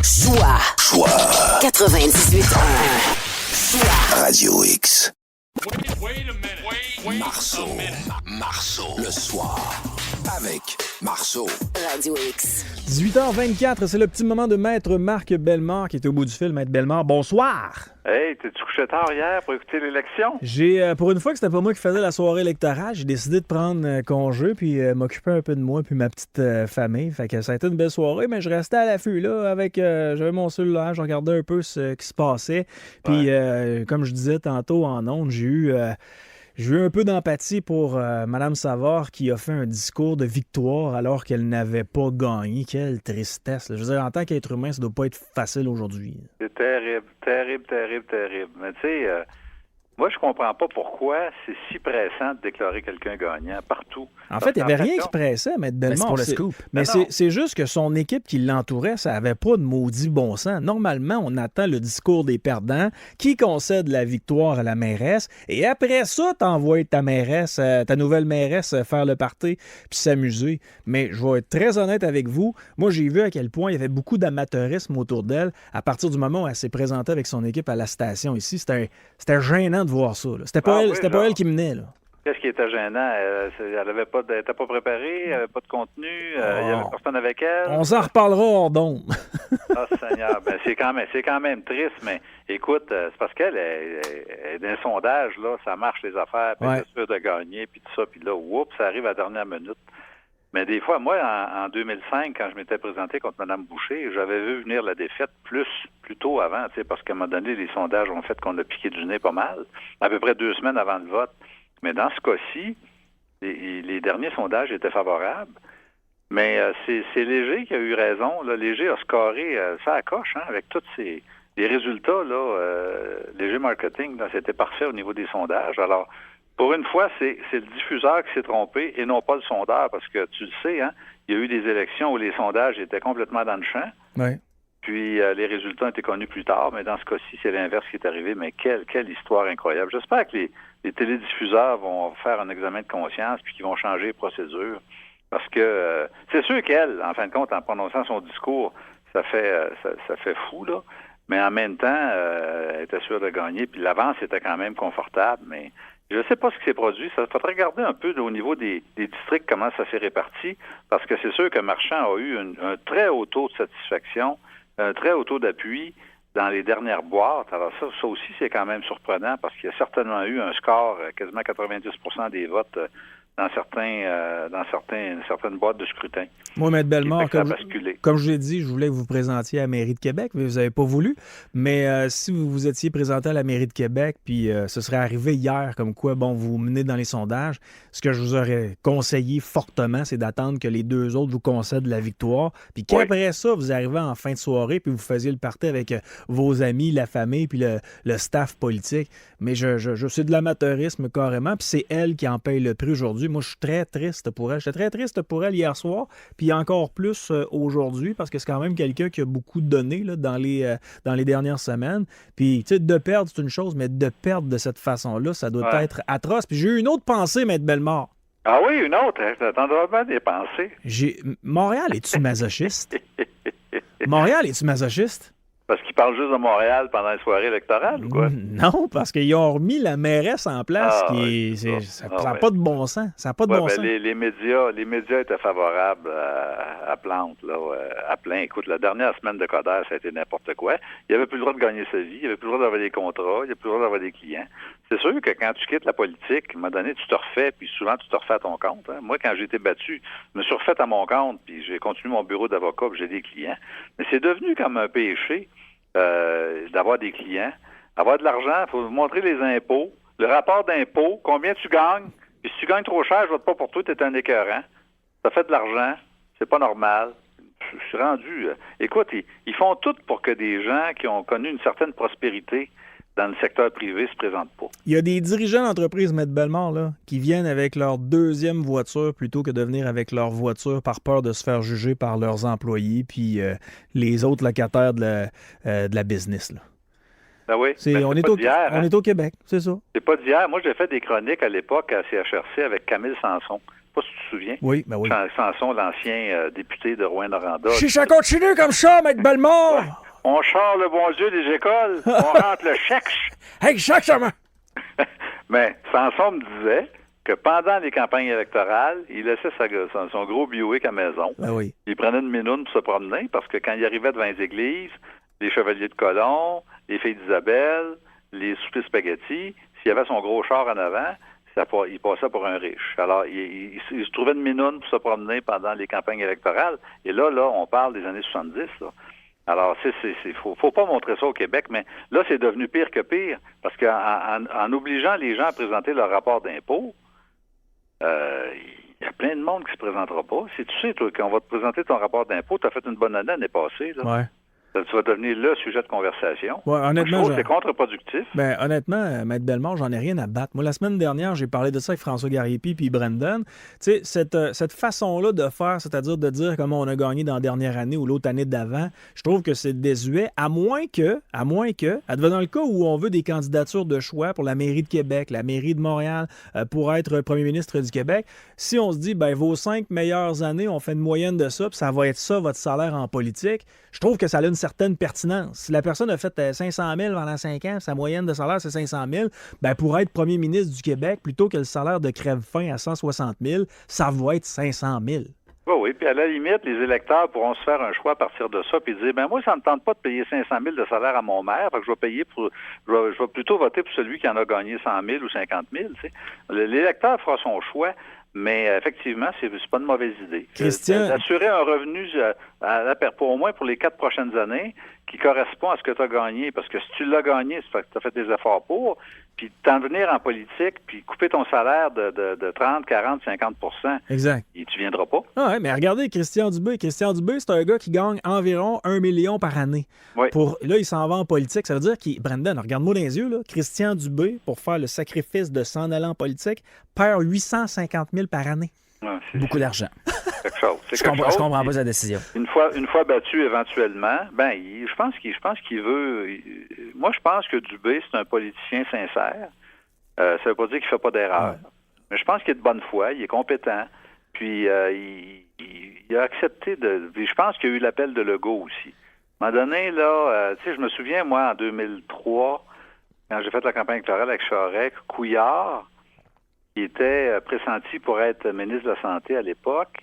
Choix 98.1. Choix Radio X. Wait a minute. Marceau, le soir, avec Marceau. Radio X. 18h24, c'est le petit moment de Maître Marc Bellemare qui est au bout du fil. Maître Bellemare, bonsoir! Hey, t'es-tu couché tard hier pour écouter l'élection? J'ai, pour une fois que c'était pas moi qui faisais la soirée électorale, j'ai décidé de prendre congé puis m'occuper un peu de moi puis ma petite famille. Fait que ça a été une belle soirée, mais je restais à l'affût là avec j'avais mon cellulaire, je regardais un peu ce qui se passait. Puis comme je disais tantôt en ondes, j'ai eu un peu d'empathie pour Mme Savard qui a fait un discours de victoire alors qu'elle n'avait pas gagné. Quelle tristesse. Là. Je veux dire, en tant qu'être humain, ça doit pas être facile aujourd'hui. C'est terrible. Mais tu sais, moi, je comprends pas pourquoi c'est si pressant de déclarer quelqu'un gagnant partout. En fait, il n'y avait rien qui pressait, Maître Bellemare. Mais c'est pour le scoop. Mais c'est juste que son équipe qui l'entourait, ça n'avait pas de maudit bon sens. Normalement, on attend le discours des perdants qui concède la victoire à la mairesse et après ça, t'envoies ta mairesse, ta nouvelle mairesse faire le party puis s'amuser. Mais je vais être très honnête avec vous. Moi, j'ai vu à quel point il y avait beaucoup d'amateurisme autour d'elle à partir du moment où elle s'est présentée avec son équipe à la station ici. C'était gênant de voir ça. Là. C'était pas elle qui menait. Là. Qu'est-ce qui était gênant? Elle avait pas, elle était pas préparée, elle n'avait pas de contenu, il y avait personne avec elle. On s'en reparlera hors d'onde. Ah, Seigneur, ben c'est quand même triste, mais écoute, c'est parce qu'elle est dans un sondage, là, ça marche les affaires, puis elle est sûre de gagner, puis tout ça, puis là, oups, ça arrive à la dernière minute. Mais des fois, moi, en 2005, quand je m'étais présenté contre Mme Boucher, j'avais vu venir la défaite plus tôt avant, tu sais, parce qu'à un moment donné, les sondages ont fait qu'on a piqué du nez pas mal, à peu près 2 semaines avant le vote. Mais dans ce cas-ci, les derniers sondages étaient favorables. Mais c'est Léger qui a eu raison. Là. Léger a scoré ça à coche, hein, avec tous les résultats. Là, Léger Marketing, là, c'était parfait au niveau des sondages. Alors, pour une fois, c'est le diffuseur qui s'est trompé et non pas le sondeur, parce que tu le sais, hein, il y a eu des élections où les sondages étaient complètement dans le champ. Oui. Puis les résultats ont été connus plus tard, mais dans ce cas-ci, c'est l'inverse qui est arrivé. Mais quelle histoire incroyable. J'espère que les télédiffuseurs vont faire un examen de conscience puis qu'ils vont changer les procédures. Parce que c'est sûr qu'elle, en fin de compte, en prononçant son discours, ça fait fou, là. Mais en même temps, elle était sûre de gagner. Puis l'avance était quand même confortable. Mais je ne sais pas ce qui s'est produit. Ça faudrait regarder un peu au niveau des districts comment ça s'est réparti. Parce que c'est sûr que Marchand a eu un très haut taux de satisfaction, un très haut taux d'appui dans les dernières boîtes. Alors ça aussi, c'est quand même surprenant parce qu'il y a certainement eu un score, quasiment 90% des votes dans certaines boîtes de scrutin. Moi, Maître Bellemare, comme je l'ai dit, je voulais que vous présentiez à la Mairie de Québec, mais vous n'avez pas voulu. Mais si vous vous étiez présenté à la Mairie de Québec, puis ce serait arrivé hier, comme quoi, bon, vous menez dans les sondages, ce que je vous aurais conseillé fortement, c'est d'attendre que les deux autres vous concèdent la victoire, puis qu'après ça, vous arrivez en fin de soirée, puis vous faisiez le party avec vos amis, la famille, puis le staff politique. Mais c'est de l'amateurisme carrément, puis c'est elle qui en paye le prix aujourd'hui. Moi, je suis très triste pour elle. J'étais très triste pour elle hier soir, puis encore plus aujourd'hui, parce que c'est quand même quelqu'un qui a beaucoup donné là, dans les dernières semaines. Puis, tu sais, de perdre, c'est une chose, mais de perdre de cette façon-là, ça doit être atroce. Puis j'ai eu une autre pensée, Maître Bellemare. Ah oui, une autre. T'attendras pas des pensées. Montréal, es-tu masochiste? Montréal, es-tu masochiste? Parce qu'ils parlent juste de Montréal pendant les soirées électorales ou quoi? Non, parce qu'ils ont remis la mairesse en place. Ça n'a pas de bon sens. Ça n'a pas de bon sens. Les médias étaient favorables à Plante, là, à plein. Écoute, la dernière semaine de Coderre, ça a été n'importe quoi. Il n'y avait plus le droit de gagner sa vie, il n'y avait plus le droit d'avoir des contrats, il n'y avait plus le droit d'avoir des clients. C'est sûr que quand tu quittes la politique, à un moment donné, tu te refais, puis souvent, tu te refais à ton compte. Hein. Moi, quand j'ai été battu, je me suis refait à mon compte, puis j'ai continué mon bureau d'avocat, puis j'ai des clients. Mais c'est devenu comme un péché d'avoir des clients. Avoir de l'argent, il faut montrer les impôts, le rapport d'impôts, combien tu gagnes, puis si tu gagnes trop cher, je vote pas pour toi, tu es un écœurant. Ça fait de l'argent, c'est pas normal. Je suis rendu... écoute, ils font tout pour que des gens qui ont connu une certaine prospérité dans le secteur privé se présentent pas. Il y a des dirigeants d'entreprise, Maître Bellemare, là, qui viennent avec leur deuxième voiture plutôt que de venir avec leur voiture par peur de se faire juger par leurs employés puis les autres locataires de la business. Là. Ben oui, on est au Québec, c'est ça. C'est pas d'hier. Moi, j'ai fait des chroniques à l'époque à CHRC avec Camille Sanson pas si tu te souviens. Oui, ben oui. Sanson, l'ancien député de Rouyn-Noranda. Si ça continue comme ça, Maître Bellemare! On char le bon Dieu des écoles, on rentre le chèque. Exactement! Mais Sanson me disait que pendant les campagnes électorales, il laissait son gros Buick à maison. Ben oui. Il prenait une minoune pour se promener parce que quand il arrivait devant les églises, les chevaliers de Colomb, les filles d'Isabelle, les soupers spaghettis, s'il y avait son gros char en avant, il passait pour un riche. Alors, il se trouvait une minoune pour se promener pendant les campagnes électorales. Et là, on parle des années 70, là. Alors, faut pas montrer ça au Québec, mais là, c'est devenu pire que pire, parce qu'en obligeant les gens à présenter leur rapport d'impôt, il y a plein de monde qui se présentera pas. Si tu sais, toi, quand on va te présenter ton rapport d'impôt, tu as fait une bonne année l'année passée, là. Ouais. Tu vas devenir le sujet de conversation. Ouais, honnêtement, je trouve que c'est contre-productif. Ben, honnêtement, Maître Bellemare, j'en ai rien à battre. Moi, la semaine dernière, j'ai parlé de ça avec François Gariepi puis Brendan. Tu sais, cette façon-là de faire, c'est-à-dire de dire comment on a gagné dans la dernière année ou l'autre année d'avant, je trouve que c'est désuet, à moins que, dans le cas où on veut des candidatures de choix pour la mairie de Québec, la mairie de Montréal, pour être premier ministre du Québec, si on se dit, ben vos 5 meilleures années, on fait une moyenne de ça, puis ça va être ça, votre salaire en politique, je trouve que ça a une certaine pertinence. Si la personne a fait 500 000 pendant 5 ans, sa moyenne de salaire, c'est 500 000, ben pour être premier ministre du Québec, plutôt que le salaire de crève-faim à 160 000, ça va être 500 000. Oui, puis à la limite, les électeurs pourront se faire un choix à partir de ça, puis dire, ben moi, ça ne me tente pas de payer 500 000 de salaire à mon maire, fait que je vais plutôt voter pour celui qui en a gagné 100 000 ou 50 000. Tu sais. L'électeur fera son choix. Mais effectivement, c'est pas une mauvaise idée. Christian... D'assurer un revenu pour au moins pour les 4 prochaines années qui correspond à ce que tu as gagné. Parce que si tu l'as gagné, c'est parce que tu as fait des efforts pour. Puis t'en venir en politique, puis couper ton salaire de 30, 40, 50 % exact. Et tu viendras pas. Ah ouais, mais regardez Christian Dubé. Christian Dubé, c'est un gars qui gagne environ 1 million par année. Oui. Là, il s'en va en politique. Ça veut dire qu'il... Brendan, regarde-moi dans les yeux, là. Christian Dubé, pour faire le sacrifice de s'en aller en politique, perd 850 000 par année. Ouais, beaucoup d'argent. Quelque chose. Je comprends pas sa décision. Une fois battu éventuellement, je pense qu'il veut. Moi, je pense que Dubé, c'est un politicien sincère. Ça veut pas dire qu'il fait pas d'erreur. Ouais. Mais je pense qu'il est de bonne foi, il est compétent. Puis il a accepté de. Puis je pense qu'il y a eu l'appel de Legault aussi. À un moment donné, là, tu sais, je me souviens, moi, en 2003, quand j'ai fait la campagne électorale avec Charest, Couillard, qui était pressenti pour être ministre de la Santé à l'époque,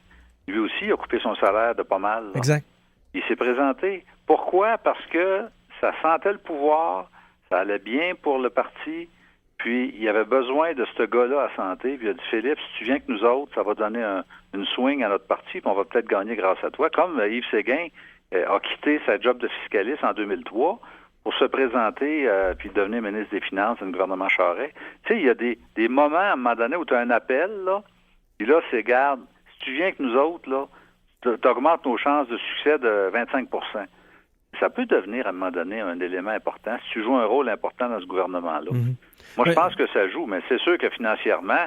lui aussi a coupé son salaire de pas mal. Là. Exact. Il s'est présenté. Pourquoi? Parce que ça sentait le pouvoir, ça allait bien pour le parti, puis il avait besoin de ce gars-là à santé, puis il a dit, Philippe, si tu viens que nous autres, ça va donner une swing à notre parti, puis on va peut-être gagner grâce à toi. Comme Yves Séguin a quitté sa job de fiscaliste en 2003 pour se présenter puis devenir ministre des Finances dans le gouvernement Charest. Tu sais, il y a des moments, à un moment donné, où tu as un appel, là, puis là, c'est, garde, si tu viens que nous autres, là, tu augmentes nos chances de succès de 25 %. Ça peut devenir, à un moment donné, un élément important si tu joues un rôle important dans ce gouvernement-là. Mm-hmm. Moi, je pense que ça joue, mais c'est sûr que financièrement,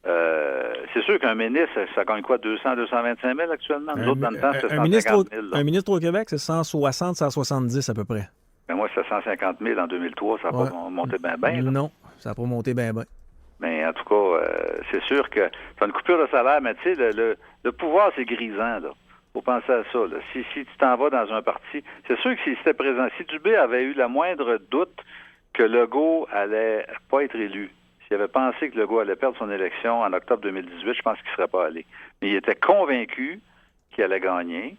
c'est sûr qu'un ministre, ça gagne quoi, 200, 225 000 actuellement? Nous autres, dans le temps, c'est 150 000. Un ministre au Québec, c'est 160, 170 à peu près. Ben moi, c'est 150 000 en 2003, ça n'a pas monté bien. Non, ça n'a pas monté bien. Mais en tout cas, c'est sûr que tu as une coupure de salaire, mais tu sais, le pouvoir, c'est grisant, là. Faut penser à ça, là. Si tu t'en vas dans un parti, c'est sûr que s'il s'était présent, si Dubé avait eu la moindre doute que Legault allait pas être élu, s'il avait pensé que Legault allait perdre son élection en octobre 2018, je pense qu'il ne serait pas allé. Mais il était convaincu qu'il allait gagner,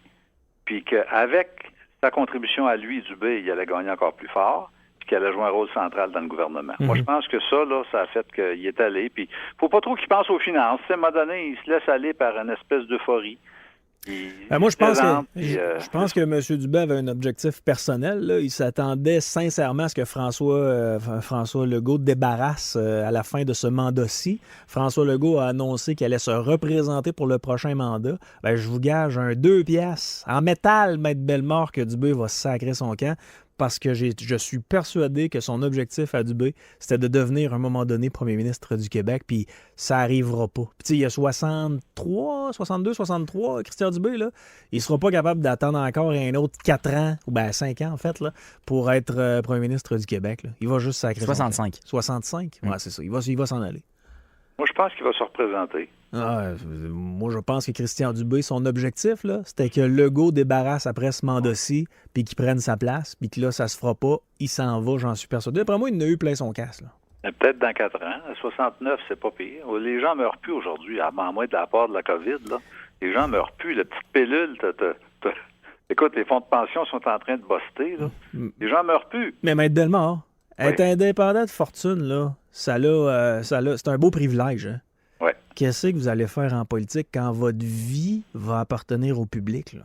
puis qu'avec sa contribution à lui, Dubé, il allait gagner encore plus fort, puis qu'il allait jouer un rôle central dans le gouvernement. Mm-hmm. Moi, je pense que ça, là, ça a fait qu'il est allé, puis faut pas trop qu'il pense aux finances. À un moment donné, il se laisse aller par une espèce d'euphorie. Moi, je pense que M. Dubé avait un objectif personnel. Là. Il s'attendait sincèrement à ce que François Legault débarrasse à la fin de ce mandat-ci. François Legault a annoncé qu'il allait se représenter pour le prochain mandat. Ben, je vous gage un 2 piastres en métal, Maître Bellemare, que Dubé va sacrer son camp. Parce que je suis persuadé que son objectif à Dubé, c'était de devenir à un moment donné premier ministre du Québec, puis ça n'arrivera pas. Puis il y a 63, Christian Dubé, là, il ne sera pas capable d'attendre encore un autre 4 ans, ou bien 5 ans en fait, là, pour être premier ministre du Québec. Là. Il va juste sacrer 65. 65? Ouais, c'est ça. Il va s'en aller. Moi, je pense qu'il va se représenter. Moi, je pense que Christian Dubé, son objectif, là, c'était que Legault débarrasse après ce mandat-ci, puis qu'il prenne sa place, puis que là, ça se fera pas. Il s'en va, j'en suis persuadé. Après moi, il en a eu plein son casse. Là. Peut-être dans 4 ans. À 69, c'est pas pire. Les gens meurent plus aujourd'hui, à moins de la part de la COVID. Là. Les gens meurent plus. La petite pilule, écoute, les fonds de pension sont en train de buster. Là. Les gens meurent plus. Mais Maître Bellemare, être indépendant de fortune, là, c'est un beau privilège. Hein? Ouais. Qu'est-ce que vous allez faire en politique quand votre vie va appartenir au public? Là?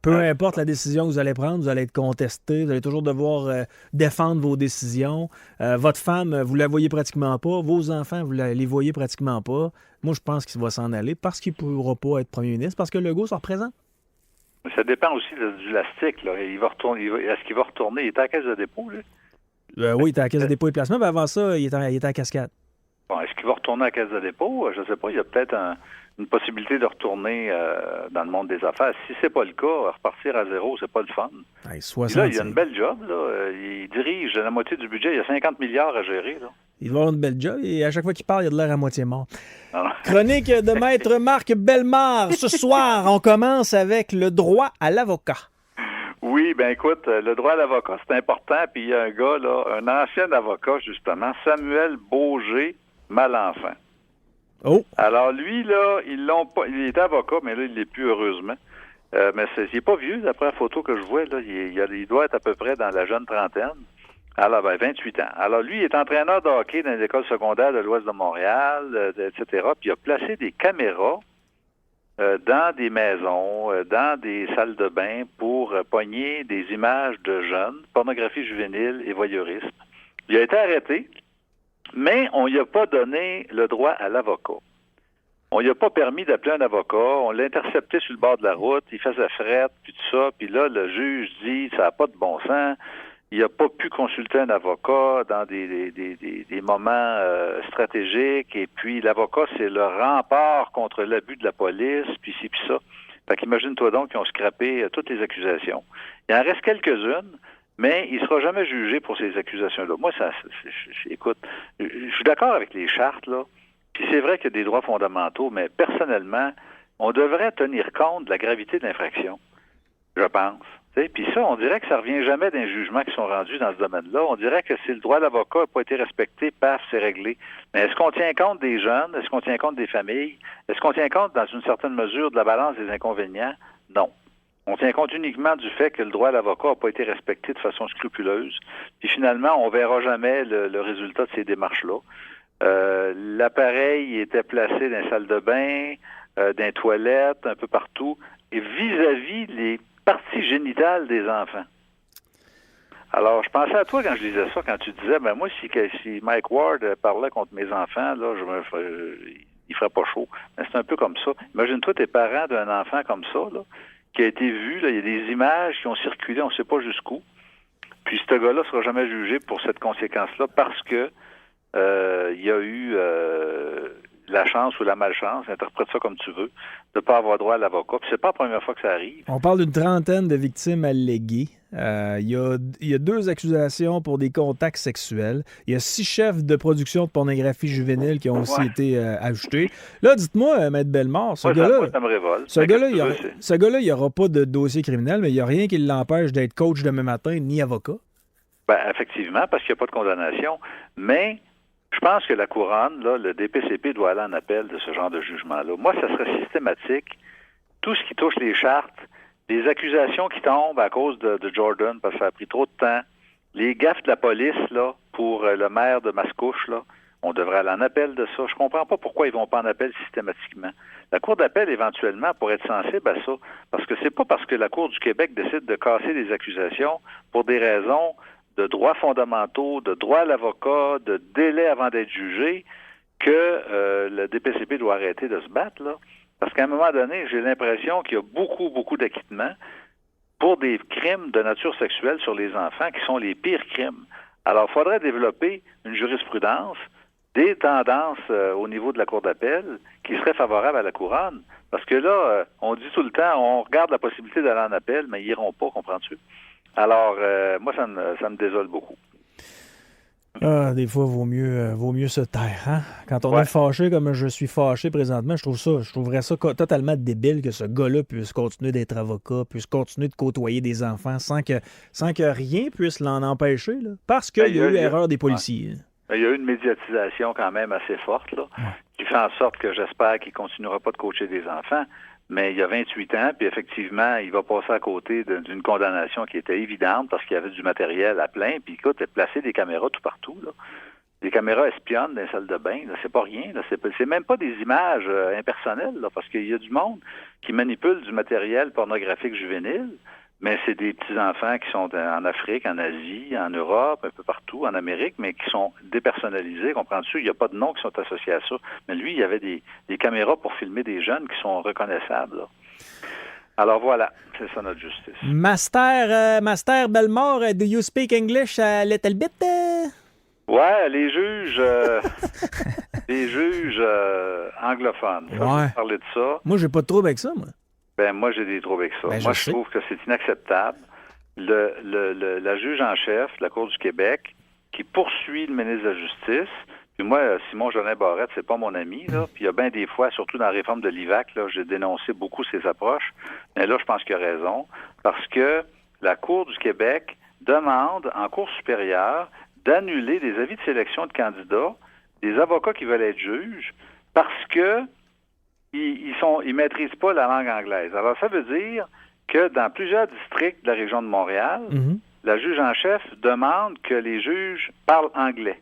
Peu importe la décision que vous allez prendre, vous allez être contesté, vous allez toujours devoir défendre vos décisions. Votre femme, vous la voyez pratiquement pas. Vos enfants, vous les voyez pratiquement pas. Moi, je pense qu'il va s'en aller parce qu'il ne pourra pas être premier ministre, parce que Legault se représente. Ça dépend aussi du lastique. Là. Est-ce qu'il va retourner? Il est à la caisse de dépôt, lui? Oui, il était à la caisse de dépôt et placement, mais avant ça, il était à Cascade. Bon, est-ce qu'il va retourner à la caisse de dépôt? Je ne sais pas. Il y a peut-être une possibilité de retourner dans le monde des affaires. Si c'est pas le cas, repartir à zéro, c'est pas le fun. Hey, Puis là, il a une belle job. Là. Il dirige la moitié du budget. Il y a 50 milliards à gérer. Là. Il va avoir une belle job et à chaque fois qu'il parle, il a de l'air à moitié mort. Chronique de Maître Marc Bellemare. Ce soir, on commence avec le droit à l'avocat. Oui, ben écoute, le droit à l'avocat, c'est important. Puis il y a un gars, là, un ancien avocat, justement, Samuel Beaugé Malenfant. Oh! Alors lui, là, ils l'ont pas. Il était avocat, mais là, il l'est plus, heureusement. Mais il n'est pas vieux, d'après la photo que je vois, là. Il doit être à peu près dans la jeune trentaine. Alors, 28 ans. Alors, lui, il est entraîneur de hockey dans les écoles secondaires de l'Ouest de Montréal, etc. Puis il a placé des caméras dans des maisons, dans des salles de bain pour pogner des images de jeunes, pornographie juvénile et voyeurisme. Il a été arrêté, mais on lui a pas donné le droit à l'avocat. On lui a pas permis d'appeler un avocat. On l'a intercepté sur le bord de la route. Il faisait frette, puis tout ça. Puis là, le juge dit, ça n'a pas de bon sens. Il n'a pas pu consulter un avocat dans des moments stratégiques. Et puis, l'avocat, c'est le rempart contre l'abus de la police, puis ci, puis ça. Fait qu'imagine-toi donc qu'ils ont scrappé toutes les accusations. Il en reste quelques-unes, mais il ne sera jamais jugé pour ces accusations-là. Moi, écoute, je suis d'accord avec les chartes, là. Puis c'est vrai qu'il y a des droits fondamentaux, mais personnellement, on devrait tenir compte de la gravité de l'infraction, je pense. Puis ça, on dirait que ça revient jamais d'un jugement qui sont rendus dans ce domaine-là. On dirait que si le droit à l'avocat n'a pas été respecté, paf, c'est réglé. Mais est-ce qu'on tient compte des jeunes? Est-ce qu'on tient compte des familles? Est-ce qu'on tient compte, dans une certaine mesure, de la balance des inconvénients? Non. On tient compte uniquement du fait que le droit à l'avocat n'a pas été respecté de façon scrupuleuse. Puis finalement, on verra jamais le résultat de ces démarches-là. L'appareil était placé dans les salles de bain, dans les toilettes, un peu partout, et vis-à-vis les parties génitales des enfants. Alors, je pensais à toi quand je lisais ça, quand tu disais, ben moi, si Mike Ward parlait contre mes enfants, là, il ferait pas chaud. Mais c'est un peu comme ça. Imagine-toi tes parents d'un enfant comme ça, là, qui a été vu, là, il y a des images qui ont circulé, on ne sait pas jusqu'où. Puis ce gars-là ne sera jamais jugé pour cette conséquence-là parce que il y a eu la chance ou la malchance, interprète ça comme tu veux, de ne pas avoir droit à l'avocat. Puis c'est pas la première fois que ça arrive. On parle d'une trentaine de victimes alléguées. Il y a 2 accusations pour des contacts sexuels. Il y a 6 chefs de production de pornographie juvénile qui ont aussi été ajoutés. Là, dites-moi, Maître Bellemare, ce gars-là... Ça me révolte. Ce gars-là, il n'y aura pas de dossier criminel, mais il n'y a rien qui l'empêche d'être coach demain matin, ni avocat. Ben, effectivement, parce qu'il n'y a pas de condamnation. Mais... je pense que la couronne, là, le DPCP doit aller en appel de ce genre de jugement-là. Moi, ça serait systématique. Tout ce qui touche les chartes, les accusations qui tombent à cause de Jordan, parce que ça a pris trop de temps, les gaffes de la police, là, pour le maire de Mascouche, là, on devrait aller en appel de ça. Je comprends pas pourquoi ils vont pas en appel systématiquement. La Cour d'appel, éventuellement, pourrait être sensible à ça, parce que c'est pas parce que la Cour du Québec décide de casser les accusations pour des raisons de droits fondamentaux, de droit à l'avocat, de délai avant d'être jugé, que le DPCP doit arrêter de se battre, là. Parce qu'à un moment donné, j'ai l'impression qu'il y a beaucoup, beaucoup d'acquittements pour des crimes de nature sexuelle sur les enfants qui sont les pires crimes. Alors, il faudrait développer une jurisprudence, des tendances au niveau de la Cour d'appel qui seraient favorables à la couronne. Parce que là, on dit tout le temps, on regarde la possibilité d'aller en appel, mais ils n'iront pas, comprends-tu? Alors, moi, ça me désole beaucoup. Ah, des fois, vaut mieux se taire, hein? Quand on Ouais. est fâché comme je suis fâché présentement, je trouverais ça totalement débile que ce gars-là puisse continuer d'être avocat, puisse continuer de côtoyer des enfants sans que rien puisse l'en empêcher, là, parce qu'il y a eu erreur des policiers. Il y a eu une médiatisation quand même assez forte, là, qui fait en sorte que j'espère qu'il continuera pas de coacher des enfants. Mais il y a 28 ans, puis effectivement, il va passer à côté d'une condamnation qui était évidente parce qu'il y avait du matériel à plein. Puis écoute, il a placé des caméras tout partout, là. Des caméras espionnes dans les salles de bain, là, c'est pas rien. Là. C'est même pas des images impersonnelles, là, parce qu'il y a du monde qui manipule du matériel pornographique juvénile, mais c'est des petits-enfants qui sont en Afrique, en Asie, en Europe, un peu partout, en Amérique, mais qui sont dépersonnalisés, comprends-tu? Il n'y a pas de noms qui sont associés à ça. Mais lui, il y avait des caméras pour filmer des jeunes qui sont reconnaissables, là. Alors voilà, c'est ça notre justice. Master Belmore, do you speak English a little bit? Ouais, les juges anglophones. Ça, Ouais. je vais parler de ça. Moi, j'ai pas de trouble avec ça, moi. Ben moi, j'ai des troubles avec ça. Ben, moi, je je sais. trouve que c'est inacceptable. La juge en chef de la Cour du Québec qui poursuit le ministre de la Justice. Puis moi, Simon Jolin Barrette, c'est pas mon ami, là. Puis il y a bien des fois, surtout dans la réforme de l'IVAC, là, j'ai dénoncé beaucoup ses approches. Mais là, je pense qu'il a raison. Parce que la Cour du Québec demande en Cour supérieure d'annuler des avis de sélection de candidats, des avocats qui veulent être juges, parce que ils maîtrisent pas la langue anglaise. Alors, ça veut dire que dans plusieurs districts de la région de Montréal, la juge en chef demande que les juges parlent anglais.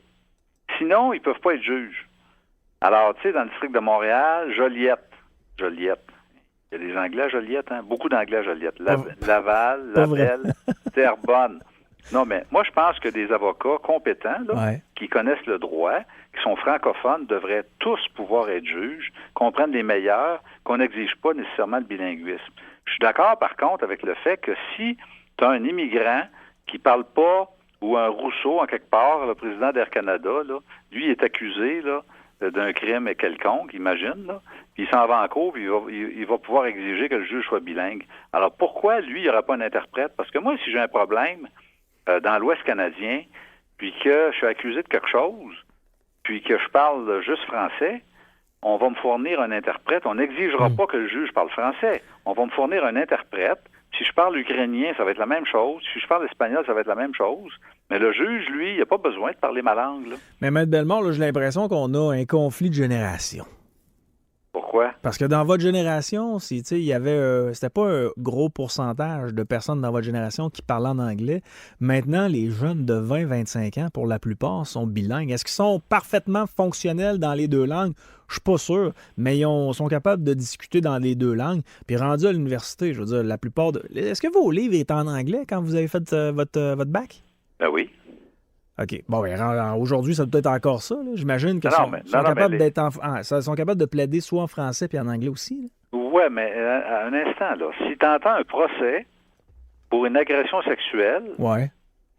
Sinon, ils peuvent pas être juges. Alors, tu sais, dans le district de Montréal, Joliette. Il y a des Anglais à Joliette, hein? Beaucoup d'Anglais à Joliette. Laval, Labelle, Terrebonne. Non, mais moi, je pense que des avocats compétents, là, qui connaissent le droit, qui sont francophones, devraient tous pouvoir être juges, comprendre les meilleurs, qu'on n'exige pas nécessairement le bilinguisme. Je suis d'accord, par contre, avec le fait que si tu as un immigrant qui parle pas, ou un Rousseau, en quelque part, le président d'Air Canada, là, lui, est accusé là, d'un crime quelconque, imagine, là, puis il s'en va en cour, puis il va pouvoir exiger que le juge soit bilingue. Alors, pourquoi, lui, il n'y aura pas un interprète? Parce que moi, si j'ai un problème dans l'Ouest canadien, puis que je suis accusé de quelque chose, puis que je parle juste français, on va me fournir un interprète. On n'exigera pas que le juge parle français. On va me fournir un interprète. Si je parle ukrainien, ça va être la même chose. Si je parle espagnol, ça va être la même chose. Mais le juge, lui, il n'a pas besoin de parler ma langue, là. Mais Maître Bellemare, là, j'ai l'impression qu'on a un conflit de génération. Pourquoi? Parce que dans votre génération, il y avait c'était pas un gros pourcentage de personnes dans votre génération qui parlaient en anglais. Maintenant, les jeunes de 20-25 ans, pour la plupart, sont bilingues. Est-ce qu'ils sont parfaitement fonctionnels dans les deux langues? Je suis pas sûr, mais ils sont capables de discuter dans les deux langues. Puis rendu à l'université, je veux dire, la plupart de... Est-ce que vos livres étaient en anglais quand vous avez fait votre bac? Ben oui. OK. Bon, aujourd'hui, ça doit être encore ça. Là. J'imagine qu'ils sont capables de plaider soit en français puis en anglais aussi. Oui, mais à un instant, là, si tu entends un procès pour une agression sexuelle,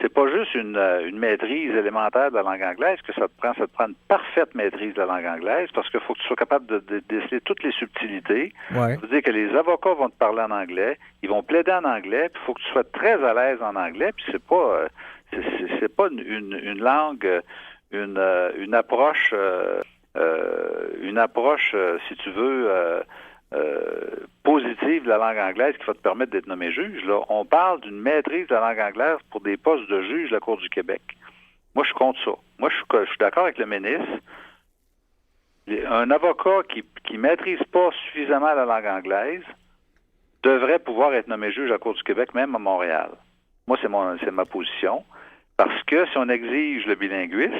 c'est pas juste une maîtrise élémentaire de la langue anglaise que ça te prend une parfaite maîtrise de la langue anglaise parce qu'il faut que tu sois capable de déceler toutes les subtilités. Ça veut dire que les avocats vont te parler en anglais, ils vont plaider en anglais, puis il faut que tu sois très à l'aise en anglais, puis c'est pas une langue, une approche, si tu veux, positive de la langue anglaise qui va te permettre d'être nommé juge. Là, on parle d'une maîtrise de la langue anglaise pour des postes de juge de la Cour du Québec. Moi, je compte ça. Moi, je suis d'accord avec le ministre. Un avocat qui maîtrise pas suffisamment la langue anglaise devrait pouvoir être nommé juge à la Cour du Québec, même à Montréal. Moi, c'est ma position. Parce que si on exige le bilinguisme,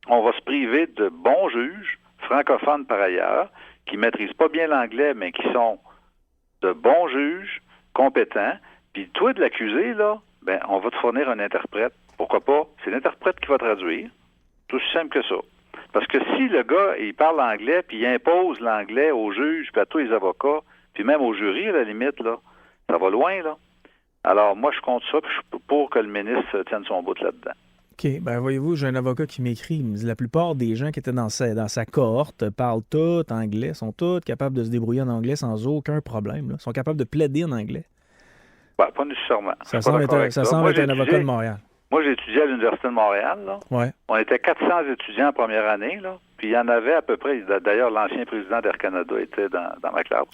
on va se priver de bons juges, francophones par ailleurs, qui maîtrisent pas bien l'anglais, mais qui sont de bons juges, compétents. Puis toi, de l'accusé, là, ben, on va te fournir un interprète. Pourquoi pas? C'est l'interprète qui va traduire. Tout aussi simple que ça. Parce que si le gars, il parle anglais, puis il impose l'anglais aux juges, puis à tous les avocats, puis même au jury, à la limite, là, ça va loin, là. Alors, moi, je compte ça, puis je suis pour que le ministre tienne son bout là-dedans. OK. Ben voyez-vous, j'ai un avocat qui m'écrit. Il me dit la plupart des gens qui étaient dans sa cohorte parlent tout anglais, sont tous capables de se débrouiller en anglais sans aucun problème. Là. Sont capables de plaider en anglais. Ben, pas nécessairement. Ça semble être un avocat de Montréal. Moi, j'ai étudié à l'Université de Montréal, là. Ouais. On était 400 étudiants en première année, là. Puis il y en avait à peu près, d'ailleurs, l'ancien président d'Air Canada était dans ma classe.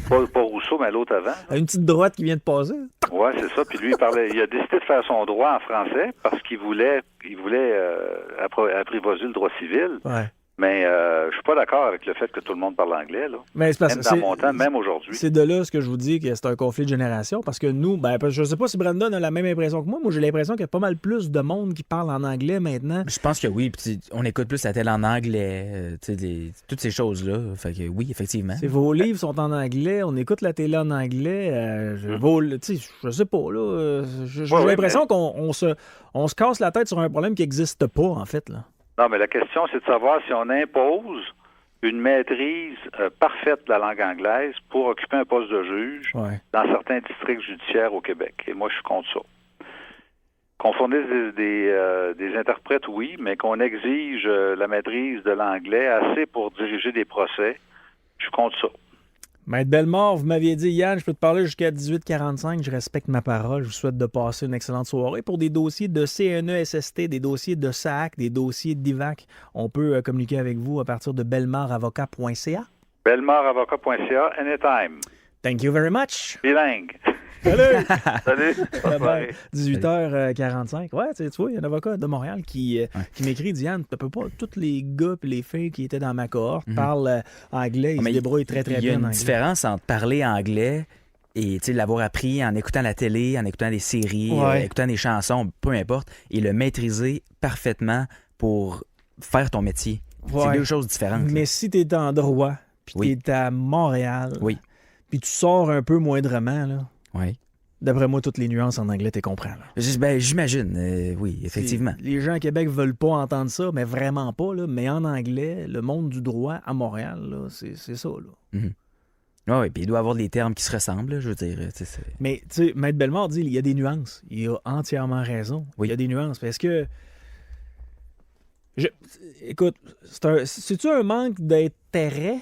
pas Rousseau, mais l'autre avant. Une petite droite qui vient de passer. Oui, c'est ça. Puis lui, il a décidé de faire son droit en français parce qu'il voulait apprivoiser le droit civil. Ouais. Mais je suis pas d'accord avec le fait que tout le monde parle anglais, là. Mais c'est parce Même que dans mon temps, même aujourd'hui. C'est de là ce que je vous dis que c'est un conflit de génération parce que nous, je sais pas si Brandon a la même impression que moi. Moi, j'ai l'impression qu'il y a pas mal plus de monde qui parle en anglais maintenant. Je pense que oui. Puis on écoute plus la télé en anglais, toutes ces choses-là. Fait que oui, effectivement. Vos livres sont en anglais, on écoute la télé en anglais. Je sais pas, là. J'ai l'impression qu'on se casse la tête sur un problème qui n'existe pas, en fait, là. Non, mais la question, c'est de savoir si on impose une maîtrise parfaite de la langue anglaise pour occuper un poste de juge dans certains districts judiciaires au Québec. Et moi, je suis contre ça. Qu'on fournisse des interprètes, oui, mais qu'on exige la maîtrise de l'anglais assez pour diriger des procès, je suis contre ça. Maître Bellemare, vous m'aviez dit, Yann, je peux te parler jusqu'à 18h45, je respecte ma parole, je vous souhaite de passer une excellente soirée. Pour des dossiers de CNESST, des dossiers de SAC, des dossiers d'IVAC, on peut communiquer avec vous à partir de bellemaravocat.ca. bellemaravocat.ca, anytime. Thank you very much. Bilingue. Salut! Salut! Bonne soirée. 18h45. Ouais, tu vois, il y a un avocat de Montréal qui m'écrit, Diane, tu peux pas, tous les gars et les filles qui étaient dans ma cohorte parlent anglais, ils se débrouillent très, très bien en anglais. Il y a une différence entre parler anglais et l'avoir appris en écoutant la télé, en écoutant des séries, écoutant des chansons, peu importe, et le maîtriser parfaitement pour faire ton métier. C'est deux choses différentes. Mais si tu es en droit, puis tu es à Montréal, puis tu sors un peu moindrement, là. Oui. D'après moi, toutes les nuances en anglais, tu comprends. Là. J'imagine, oui, effectivement. Les gens à Québec veulent pas entendre ça, mais vraiment pas. Là. Mais en anglais, le monde du droit à Montréal, là, c'est ça. Là. Oui, puis il doit y avoir des termes qui se ressemblent, je veux dire. Mais, tu sais, Maître Bellemare dit il y a des nuances. Il a entièrement raison. Oui. Il y a des nuances. Est-ce que... Écoute, c'est-tu un manque d'intérêt?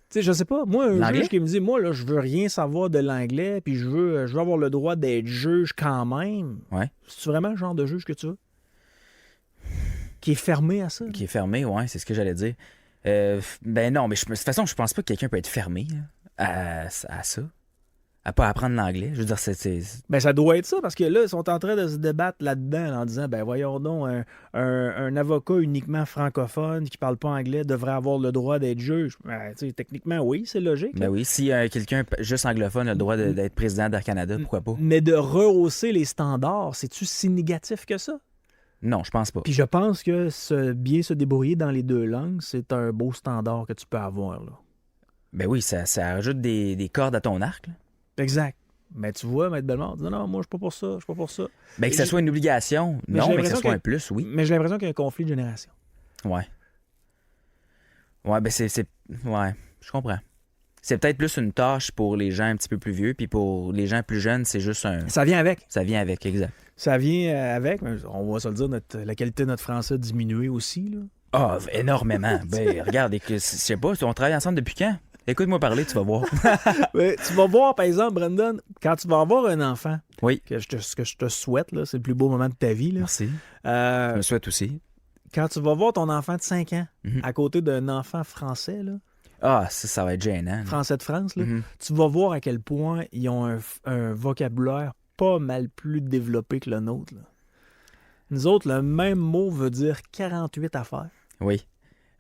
Tu sais, je sais pas. Moi, un juge qui me dit, moi, là, je veux rien savoir de l'anglais, puis je veux avoir le droit d'être juge quand même. Ouais. C'est-tu vraiment le genre de juge que tu veux? Qui est fermé à ça? Qui est fermé, oui, c'est ce que j'allais dire. Ben non, mais de toute façon, je pense pas que quelqu'un peut être fermé à ça. À pas apprendre l'anglais. Je veux dire, Ben, ça doit être ça, parce que là, ils sont en train de se débattre là-dedans en disant, ben voyons donc, un avocat uniquement francophone qui parle pas anglais devrait avoir le droit d'être juge. Ben, techniquement, oui, c'est logique. Ben oui, si quelqu'un juste anglophone a le droit d'être président d'Air Canada, pourquoi pas? Mais de rehausser les standards, c'est-tu si négatif que ça? Non, je pense pas. Puis je pense que bien se débrouiller dans les deux langues, c'est un beau standard que tu peux avoir, là. Ben oui, ça rajoute des cordes à ton arc, là. Exact. Mais tu vois, Maître Bellemare dit non, moi, je suis pas pour ça, je suis pas pour ça. Ben, que ça soit une obligation, non, mais que ça soit un plus, oui. Mais j'ai l'impression qu'il y a un conflit de génération. Ouais. Ouais, ben ouais, je comprends. C'est peut-être plus une tâche pour les gens un petit peu plus vieux, puis pour les gens plus jeunes, c'est juste un... Ça vient avec. Ça vient avec, exact. Ça vient avec, on va se le dire, la qualité de notre français a diminué aussi, là. Ah, énormément. Ben, regarde, je sais pas, on travaille ensemble depuis quand? Écoute-moi parler, tu vas voir. Ouais, tu vas voir, par exemple, Brandon, quand tu vas avoir un enfant, oui. Ce que je te souhaite, là, c'est le plus beau moment de ta vie. Là. Merci. Je me souhaite aussi. Quand tu vas voir ton enfant de 5 ans à côté d'un enfant français, là, ça va être gênant. Français de France, là, tu vas voir à quel point ils ont un vocabulaire pas mal plus développé que le nôtre. Là. Nous autres, le même mot veut dire 48 affaires. Oui.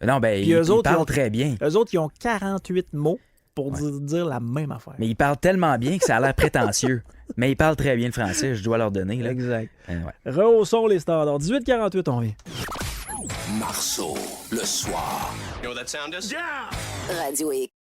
Non, ben, ils parlent très bien. Eux autres, ils ont 48 mots pour dire la même affaire. Mais ils parlent tellement bien que ça a l'air prétentieux. Mais ils parlent très bien le français, je dois leur donner. Là. Exact. Ouais. Rehaussons les standards. 18-48, on vient. Marceau, le soir. You know what that sound is? Radio X.